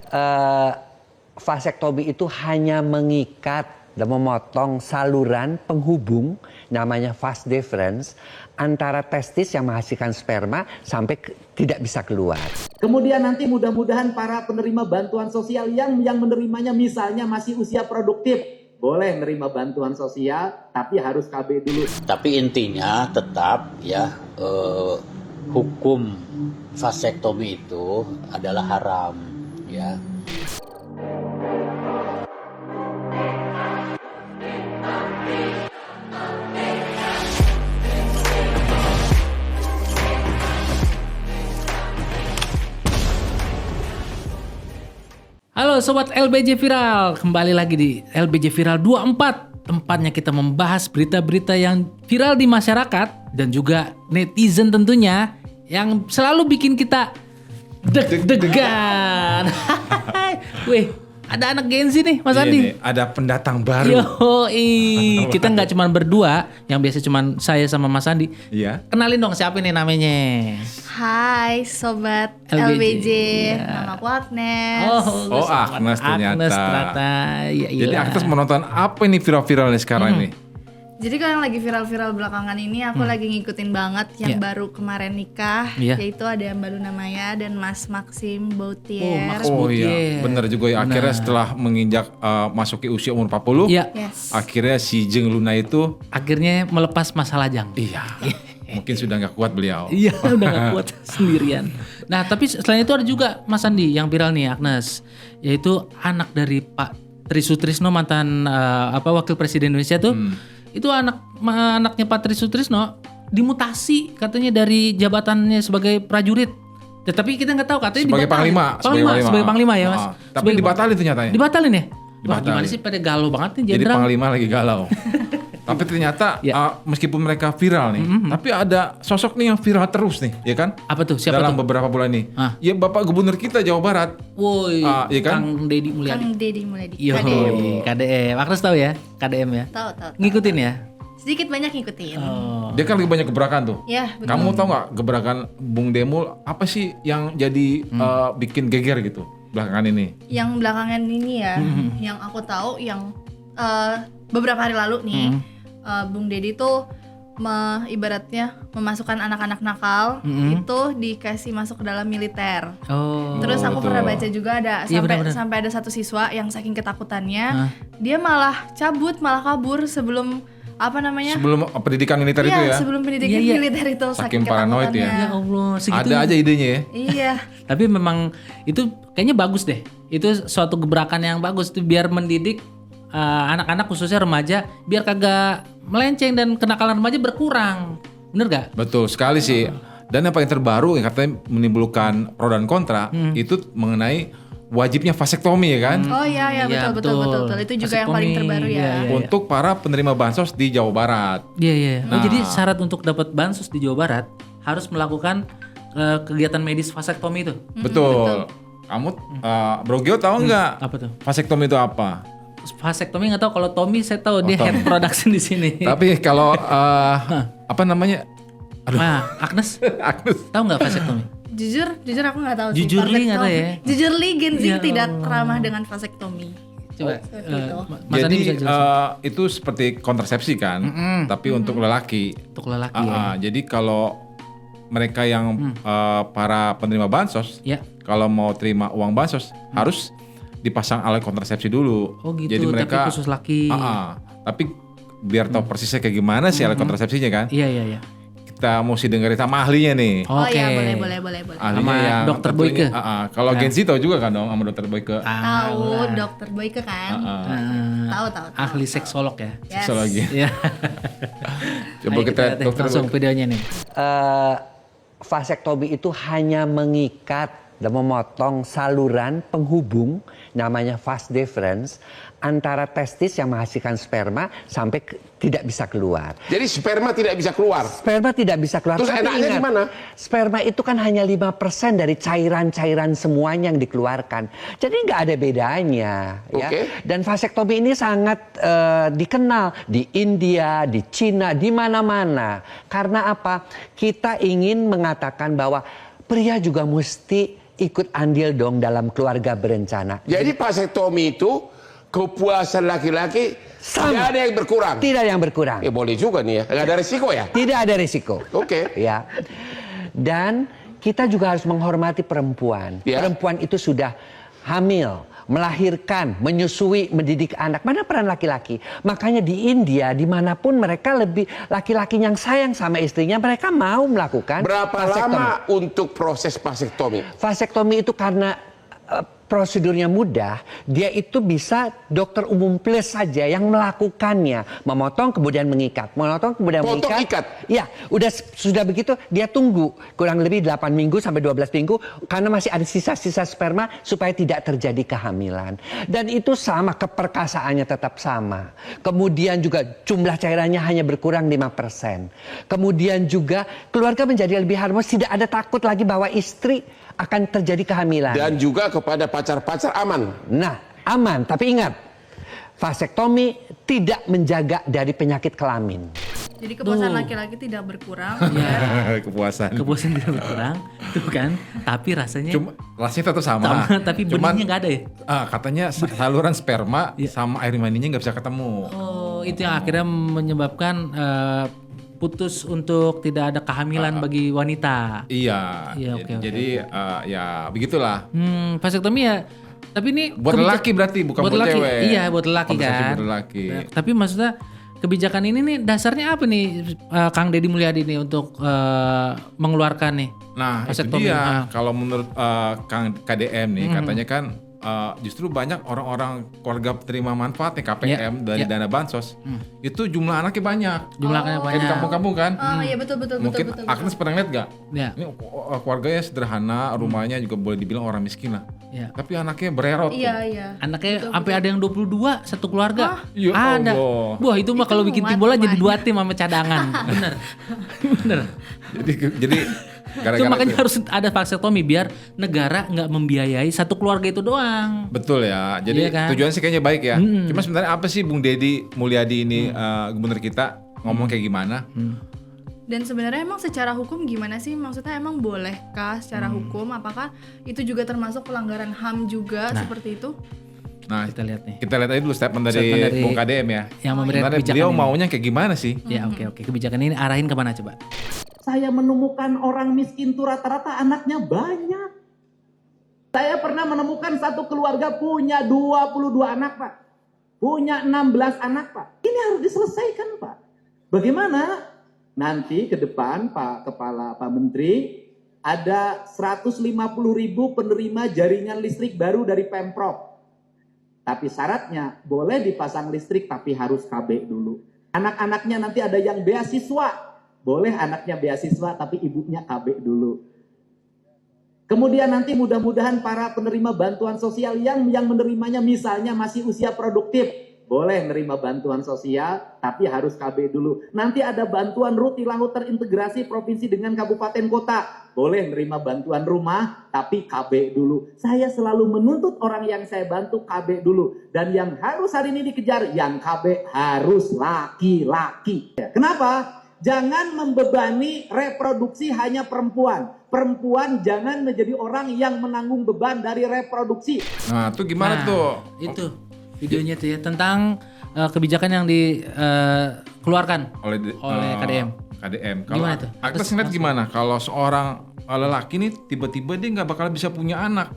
Eh, Vasektomi itu hanya mengikat dan memotong saluran penghubung namanya vas deferens antara testis yang menghasilkan sperma sampai tidak bisa keluar. Kemudian nanti mudah-mudahan para penerima bantuan sosial yang menerimanya misalnya masih usia produktif, boleh menerima bantuan sosial tapi harus KB dulu. Tapi intinya tetap ya hukum vasektomi itu adalah haram ya. Halo Sobat LBJ Viral, kembali lagi di LBJ Viral 24. Tempatnya kita membahas berita-berita yang viral di masyarakat dan juga netizen tentunya yang selalu bikin kita deg-degan. Wih, ada anak Gen Z nih Mas Andi. Nih, ada pendatang baru. Yoi, kita nggak cuma berdua, yang biasa cuma saya sama Mas Andi. Iya. Kenalin dong siapa nih namanya? Hai Sobat LBJ. LBJ, Ya. nama aku Agnes. Oh, Agnes ternyata. Agnes ternyata. Ya, Jadi Agnes menonton apa ini viral-viral nih sekarang nih? Jadi kalau yang lagi viral-viral belakangan ini aku lagi ngikutin banget yang Ya. baru kemarin nikah, Ya. yaitu ada Mbak Luna Maya dan Mas Maxim Bautier. Max Oh Bautier. iya, bener juga ya. Akhirnya setelah menginjak masuki usia umur 40, Ya, Yes. akhirnya si Jeng Luna itu, akhirnya melepas masa lajang. iya, mungkin sudah nggak kuat beliau. Iya, udah gak kuat sendirian. Nah, tapi selain itu ada juga Mas Andi yang viral nih, Agnes, yaitu anak dari Pak Tri Sutrisno, mantan wakil presiden Indonesia tuh. Itu anaknya Pak Tri Sutrisno dimutasi katanya dari jabatannya sebagai prajurit. Tetapi kita nggak tahu katanya Sebagai dibatalin. panglima. Sebagai panglima ya Mas. Tapi Sebagai dibatalin ternyata ya. Dibatalin ya? Wah, Dibatalin. gimana sih pada galau banget nih Jadi jenderal. panglima lagi galau. Tapi ternyata Ya. meskipun mereka viral nih, tapi ada sosok nih yang viral terus nih, ya kan? Apa tuh? Siapa Dalam tuh? beberapa bulan ini. Ah. Ya Bapak Gubernur kita Jawa Barat. Woi, Iya kan? Kang Deddy Mulyadi. Kang Deddy Mulyadi. Yo, KDM. KDM. Agnes tahu ya? KDM ya? Tahu. Ngikutin ya? Sedikit banyak ngikutin. Oh. Dia kan lagi banyak gebrakan tuh. Ya, betul. Kamu tahu nggak gebrakan Bung Demul apa sih yang jadi bikin geger gitu belakangan ini? Yang belakangan ini ya, yang aku tahu yang beberapa hari lalu nih, Bung Deddy tuh ibaratnya memasukkan anak-anak nakal itu dikasih masuk ke dalam militer. Oh. Terus aku betul. pernah baca juga ada Iya, benar-benar. sampai ada satu siswa yang saking ketakutannya dia malah kabur sebelum apa namanya? Sebelum pendidikan militer itu Iya, ya. sebelum pendidikan Iya. militer itu Saking paranoid ya. Ya Allah, segitu. Ada aja idenya ya. Iya. Tapi memang itu kayaknya bagus deh. Itu suatu gebrakan yang bagus tuh biar mendidik anak-anak khususnya remaja biar kagak melenceng dan kenakalan remaja berkurang. Bener gak? Betul sekali sih. Dan yang paling terbaru yang katanya menimbulkan pro dan kontra itu mengenai wajibnya vasektomi ya kan. Oh iya Iya, betul. Itu juga yang paling Vasektomi, terbaru ya. iya. Untuk para penerima bansos di Jawa Barat. Iya, iya. Oh, Nah. jadi syarat untuk dapat bansos di Jawa Barat harus melakukan kegiatan medis vasektomi itu. Betul. Kamu Bro Gio tahu nggak Apa tuh? vasektomi itu apa? Vasektomi nggak tahu, kalau Tommy saya tahu dia head production di sini. Tapi kalau apa namanya? Aduh. Nah, Agnes Agnes. tahu nggak vasektomi? Jujur aku nggak tahu sih. Jujur li nggak tahu ya? Jujur li Gen Z Ya tidak Allah. ramah dengan vasektomi. Coba seperti itu. Mas Andi Jadi bisa jelasin itu seperti kontrasepsi kan, tapi untuk lelaki. untuk lelaki ya. Jadi kalau mereka yang para penerima bansos, Ya. kalau mau terima uang bansos harus dipasang alat kontrasepsi dulu. Oh gitu, Jadi mereka tapi khusus laki. tapi biar tahu persisnya kayak gimana sih alat kontrasepsinya kan. Iya, iya, iya. Kita mesti dengerin sama ahlinya nih. Oh Oke. iya, boleh. Ahlinya Sama yang Dokter tentunya- Boyke. Kalau Gen Z tahu juga kan dong sama Dokter Boyke. Tahu Dokter Boyke kan? Tahu. Ahli seksolog ya. Yes. Seksolog ya. Iya. Coba Ayo kita lihat Dokter langsung Boyke. videonya nih. Vasektomi itu hanya mengikat dan memotong saluran penghubung namanya vas deferens antara testis yang menghasilkan sperma sampai tidak bisa keluar. Jadi sperma tidak bisa keluar. Sperma tidak bisa keluar. Terus Tapi enaknya ingat, gimana? sperma itu kan hanya 5% dari cairan-cairan semuanya yang dikeluarkan. Jadi nggak ada bedanya. Ya. Oke. Dan vasektomi ini sangat dikenal di India, di Cina, di mana-mana. Karena apa? Kita ingin mengatakan bahwa pria juga mesti ikut andil dong dalam keluarga berencana. Jadi vasektomi itu kepuasan laki-laki tidak ada yang berkurang. Tidak ada yang berkurang. Boleh juga nih ya, nggak ada resiko ya. Tidak ada risiko. Oke. Ya. Dan kita juga harus menghormati perempuan. Ya. Perempuan itu sudah hamil, melahirkan, menyusui, mendidik anak. Mana peran laki-laki? Makanya di India, dimanapun mereka lebih laki-laki yang sayang sama istrinya, mereka mau melakukan Berapa vasektomi. lama untuk proses vasektomi? Vasektomi itu karena prosedurnya mudah, dia itu bisa dokter umum plus saja yang melakukannya, memotong kemudian mengikat, memotong kemudian Potong, mengikat. ikat? Ya, sudah begitu dia tunggu kurang lebih 8 minggu sampai 12 minggu karena masih ada sisa-sisa sperma supaya tidak terjadi kehamilan. Dan itu sama, keperkasaannya tetap sama. Kemudian juga jumlah cairannya hanya berkurang 5%. Kemudian juga keluarga menjadi lebih harmonis, tidak ada takut lagi bahwa istri akan terjadi kehamilan. Dan juga kepada pacar-pacar aman. Nah, aman. Tapi ingat, vasektomi tidak menjaga dari penyakit kelamin. Jadi kepuasan laki-laki tidak berkurang. Kepuasan. Kepuasan tidak berkurang, tuh kan. Tapi rasanya Cuma rasanya tetap sama. tapi benihnya nggak ada ya. Katanya saluran sperma sama air maninya nggak bisa ketemu. Oh, itu yang akhirnya menyebabkan putus untuk tidak ada kehamilan bagi wanita. Iya. Iya, oke. Jadi ya begitulah. Vasektomi ya. Tapi ini Buat lelaki berarti bukan buat lelaki. cewek. Iya, buat lelaki Kompensasi kan. buat lelaki. Nah, tapi maksudnya kebijakan ini nih dasarnya apa nih Kang Deddy Mulyadi nih untuk mengeluarkan nih? Nah, itu vasektomi? dia. Kalau menurut Kang KDM nih katanya kan justru banyak orang-orang keluarga penerima manfaat nih KPM dari dana bansos itu jumlah anaknya banyak. Jumlahnya Kayak banyak. di kampung-kampung kan. Oh iya betul. Mungkin Agnes pernah lihat gak? Ya. Ini keluarganya sederhana, rumahnya juga boleh dibilang orang miskin lah. Ya. Tapi anaknya bererot. tuh. Iya. Anaknya sampai ada yang 22 satu keluarga. Ya ada. Allah. Wah, itu mah kalau bikin tim bola jadi 2 tim sama cadangan. Bener. Bener. Jadi Itu gara-gara makanya itu. harus ada vasektomi biar negara nggak membiayai satu keluarga itu doang. Betul ya. Jadi Iya kan? tujuannya sih kayaknya baik ya. Cuma sebenarnya apa sih Bung Deddy Mulyadi ini gubernur kita ngomong kayak gimana? Dan sebenarnya emang secara hukum gimana sih? Maksudnya emang bolehkah secara hukum? Apakah itu juga termasuk pelanggaran HAM juga seperti itu? Nah, Kita lihat nih. kita lihat aja dulu statement dari Statement dari Bung KDM ya. Yang memberikan Sebenarnya kebijakan beliau ini. maunya kayak gimana sih? Ya oke. Kebijakan ini arahin kemana coba? Saya menemukan orang miskin itu rata-rata anaknya banyak. Saya pernah menemukan satu keluarga punya 22 anak, Pak. Punya 16 anak, Pak. Ini harus diselesaikan, Pak. Bagaimana? Nanti ke depan, Pak Menteri, ada 150.000 penerima jaringan listrik baru dari Pemprov. Tapi syaratnya boleh dipasang listrik tapi harus KB dulu. Anak-anaknya nanti ada yang beasiswa. Boleh anaknya beasiswa tapi ibunya KB dulu. Kemudian nanti mudah-mudahan para penerima bantuan sosial yang menerimanya misalnya masih usia produktif. Boleh menerima bantuan sosial tapi harus KB dulu. Nanti ada bantuan rutilahu terintegrasi provinsi dengan kabupaten kota. Boleh menerima bantuan rumah tapi KB dulu. Saya selalu menuntut orang yang saya bantu KB dulu. Dan yang harus hari ini dikejar, yang KB harus laki-laki. Kenapa? Jangan membebani reproduksi hanya perempuan. Perempuan jangan menjadi orang yang menanggung beban dari reproduksi. Nah, itu gimana tuh? Itu videonya tuh ya tentang kebijakan yang dikeluarkan oleh KDM. KDM. Kalau Gimana tuh? Agnes ngeliat gimana? Kalau seorang lelaki nih tiba-tiba dia nggak bakal bisa punya anak.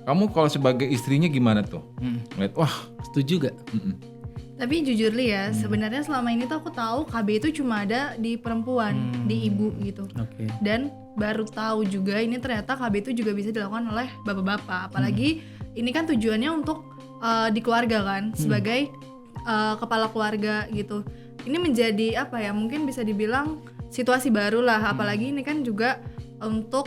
Kamu kalau sebagai istrinya gimana tuh? Ngeliat, wah, Setuju gak? Tapi jujur li ya, sebenarnya selama ini tuh aku tahu KB itu cuma ada di perempuan, di ibu gitu. Oke. Dan baru tahu juga ini ternyata KB itu juga bisa dilakukan oleh bapak-bapak. Apalagi ini kan tujuannya untuk di keluarga kan, sebagai kepala keluarga gitu. Ini menjadi apa ya? Mungkin bisa dibilang situasi baru lah. Apalagi ini kan juga untuk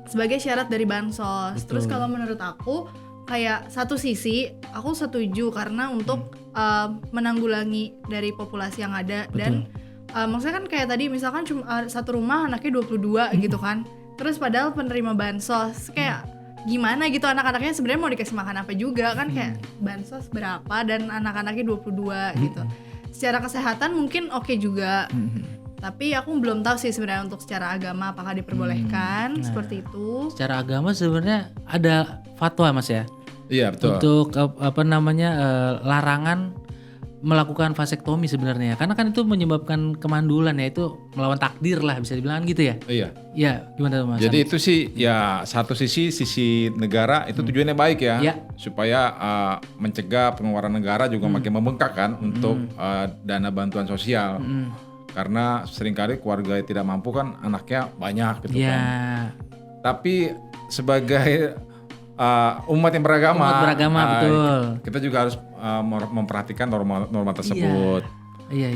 sebagai syarat dari bansos. Betul. Terus kalau menurut aku kayak satu sisi aku setuju karena untuk menanggulangi dari populasi yang ada. Betul. Dan maksudnya kan kayak tadi misalkan cuma satu rumah anaknya 22 gitu kan. Terus padahal penerima bansos kayak gimana gitu anak-anaknya sebenarnya mau dikasih makan apa juga kan, kayak bansos berapa dan anak-anaknya 22 gitu. Secara kesehatan mungkin oke juga. Tapi aku belum tahu sih sebenarnya untuk secara agama apakah diperbolehkan seperti itu. Secara agama sebenarnya ada fatwa Mas ya. Iya betul. Untuk larangan melakukan vasektomi sebenarnya. Karena kan itu menyebabkan kemandulan ya, itu melawan takdir lah bisa dibilang gitu ya. Iya. Ya, gimana tuh Mas? Jadi itu sih ya satu sisi negara itu tujuannya baik ya, Ya. supaya mencegah pengeluaran negara juga makin membengkak kan untuk dana bantuan sosial. Karena seringkali keluarga yang tidak mampu kan anaknya banyak gitu Ya. kan. Tapi sebagai umat yang beragama, Umat beragama, betul. kita juga harus memperhatikan norma tersebut. Iya.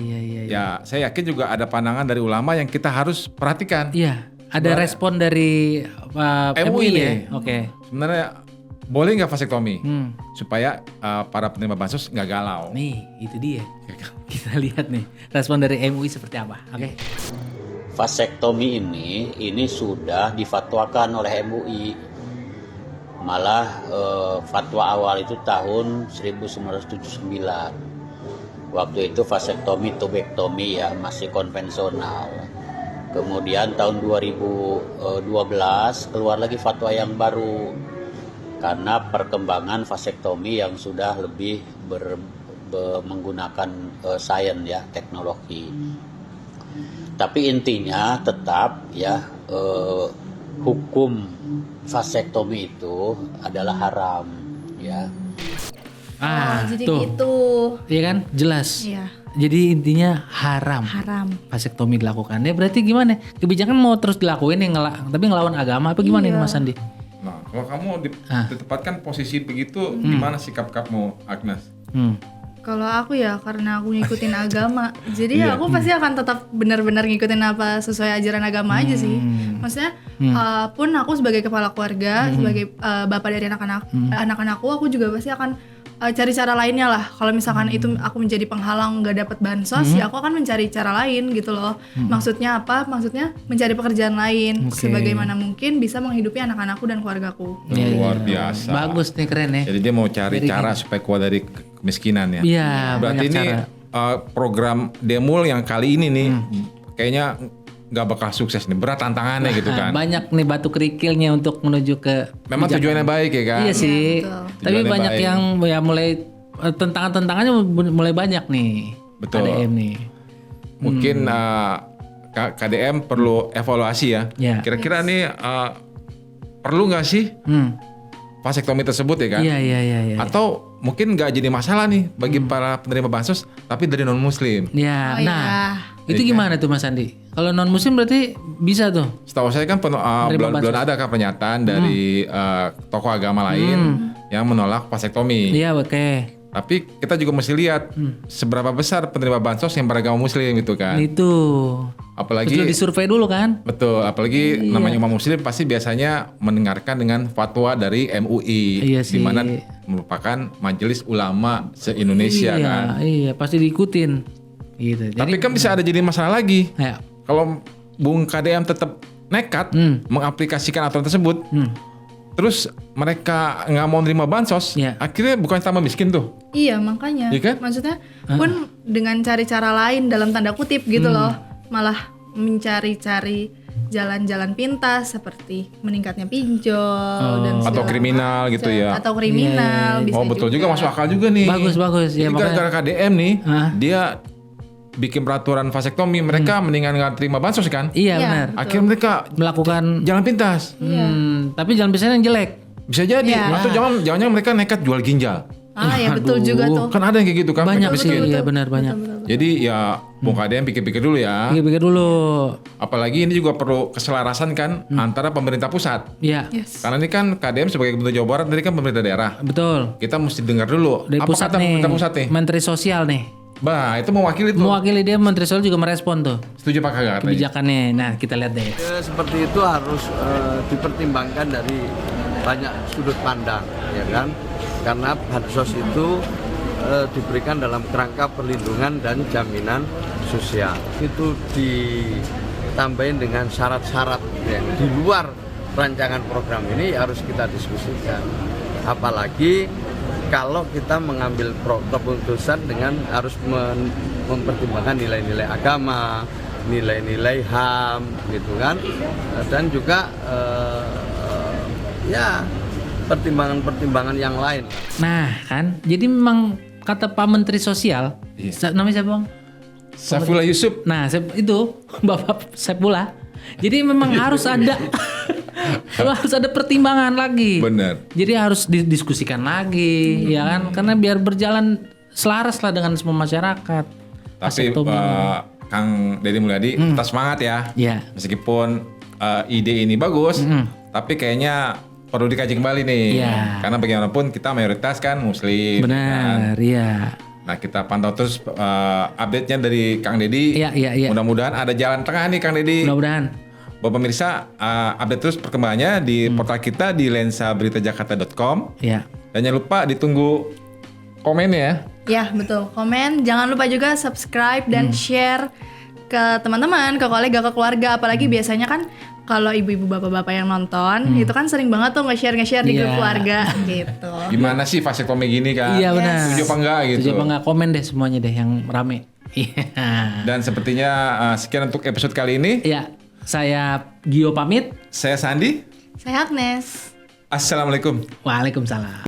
Ya, saya yakin juga ada pandangan dari ulama yang kita harus perhatikan. Iya, ada respon dari MUI ya. Oke. Sebenarnya boleh nggak vasektomi supaya para penerima bansos nggak galau. Nih, itu dia. Kita lihat nih respon dari MUI seperti apa. Oke. Vasektomi ini sudah difatwakan oleh MUI. Malah fatwa awal itu tahun 1979. Waktu itu vasektomi tubektomi ya masih konvensional. Kemudian tahun 2012 keluar lagi fatwa yang baru karena perkembangan vasektomi yang sudah lebih menggunakan sains ya, teknologi. Tapi intinya tetap ya hukum vasektomi itu adalah haram ya. Jadi tuh. gitu. Iya kan? Jelas. Iya. Jadi intinya haram. Vasektomi dilakukan. Ya berarti gimana? Kebijakan mau terus dilakuin tapi ngelawan agama apa gimana ini Mas Andi? Nah, kalau kamu ditempatkan posisi begitu, gimana sikap kamu, Agnes? Kalau aku ya karena aku ngikutin agama, jadi aku pasti akan tetap benar-benar ngikutin apa sesuai ajaran agama aja sih. Maksudnya pun aku sebagai kepala keluarga, sebagai bapak dari anak-anakku, aku juga pasti akan cari cara lainnya lah. Kalau misalkan itu aku menjadi penghalang nggak dapat bansos, ya aku akan mencari cara lain gitu loh. Maksudnya apa? Maksudnya mencari pekerjaan lain sebagaimana mungkin bisa menghidupi anak-anakku dan keluargaku. Luar biasa. Bagus nih, keren ya. Jadi dia mau cari cara supaya keluar dari kemiskinan ya. Iya, Berarti banyak ini cara. program Demul yang kali ini nih kayaknya nggak bakal sukses nih, berat tantangannya gitu kan. Banyak nih batu kerikilnya untuk menuju ke Memang tujuannya baik ya kan. Iya sih. betul. Tapi Tujuannya banyak baik. yang ya mulai tentangannya mulai banyak nih. Betul. KDM nih. Mungkin KDM perlu evaluasi ya. Ya. Kira-kira nih perlu nggak sih vasektomi tersebut ya kan? Iya. Atau mungkin nggak jadi masalah nih bagi para penerima bansos tapi dari non muslim. Ya, Oh, nah iya. itu gimana tuh Mas Andi? Kalau non muslim berarti bisa tuh. Setahu saya kan Penerima belum bansos. ada kan pernyataan dari tokoh agama lain yang menolak vasektomi. Iya, oke. Tapi kita juga mesti lihat seberapa besar penerima bansos yang beragama muslim gitu kan. Itu. Apalagi Betul disurvei dulu kan? betul, apalagi namanya umat muslim pasti biasanya mendengarkan dengan fatwa dari MUI, Iya sih. di mana merupakan majelis ulama se-Indonesia kan. Iya, pasti diikutin. Gitu. Tapi kan bisa ada jadi masalah lagi. Ya. Kalau Bung KDM tetap nekat mengaplikasikan aturan tersebut, terus mereka nggak mau nerima bansos, Iya. akhirnya bukan tambah miskin tuh. Iya makanya. Iya kan? Maksudnya pun dengan cari cara lain dalam tanda kutip gitu loh, malah mencari-cari jalan-jalan pintas seperti meningkatnya pinjol dan Atau segala kriminal macam. gitu ya. Atau kriminal bisa Oh betul juga masuk akal juga nih. Bagus. Ya, Jadi gara-gara KDM nih, Hah? dia bikin peraturan vasektomi, mereka mendingan nggak terima bansos kan? Iya, Iya. benar. Akhirnya mereka Melakukan jalan pintas. tapi jalan pintas yang jelek. Bisa jadi. Iya. Atau jangan mereka nekat jual ginjal. ya betul juga tuh. Kan ada yang kayak gitu kan. Banyak mereka sih, miskin. iya benar banyak. Jadi ya Bung KDM pikir-pikir dulu ya. Pikir-pikir dulu. Apalagi ini juga perlu keselarasan kan antara pemerintah pusat. Iya. Yes. Karena ini kan KDM sebagai Gubernur Jawa Barat, dari kan pemerintah daerah. Betul. Kita mesti dengar dulu Dari apa pusat kata nih. pemerintah pusat nih. Menteri Sosial nih. Bah, itu mewakili tuh. Mewakili dia Menteri Sosial juga merespon tuh Setuju Pak kagak katanya? kebijakannya. Nah, kita lihat deh. Seperti itu harus dipertimbangkan dari banyak sudut pandang, ya kan? Karena bansos itu diberikan dalam kerangka perlindungan dan jaminan sosial. Itu ditambahin dengan syarat-syarat yang di luar rancangan program ini harus kita diskusikan. Apalagi kalau kita mengambil keputusan dengan harus mempertimbangkan nilai-nilai agama, nilai-nilai HAM gitu kan, dan juga ya pertimbangan-pertimbangan yang lain. Nah kan, jadi memang kata Pak Menteri Sosial, namanya siapa Bang? Saifullah Yusuf. Nah itu Bapak Saifullah. Jadi memang harus ada harus ada pertimbangan lagi. Bener. Jadi harus didiskusikan lagi, ya kan? Karena biar berjalan selaras lah dengan semua masyarakat. Tapi Kang Deddy Mulyadi tetap semangat ya. Ya. Meskipun ide ini bagus, tapi kayaknya perlu dikaji kembali nih. Iya. Karena bagaimanapun kita mayoritas kan Muslim. Kan? Benar, iya. Nah kita pantau terus update-nya dari Kang Deddy. Iya. Mudah-mudahan ada jalan tengah nih Kang Deddy. Mudah-mudahan. Bapak pemirsa, update terus perkembangannya di portal kita di lensaberitajakarta.com. Iya. Dan jangan lupa ditunggu komennya ya. Ya betul, komen. Jangan lupa juga subscribe dan share ke teman-teman, ke kolega, ke keluarga. Apalagi biasanya kan kalau ibu-ibu bapak-bapak yang nonton itu kan sering banget tuh nge-share di grup keluarga gitu. Gimana sih vasektomi gini kan? Iya benar. Setuju apa enggak gitu? Setuju apa enggak? Komen deh semuanya deh yang rame. Iya. Dan sepertinya sekian untuk episode kali ini. Iya. Saya Gio pamit. Saya Sandi. Saya Agnes. Assalamualaikum. Waalaikumsalam.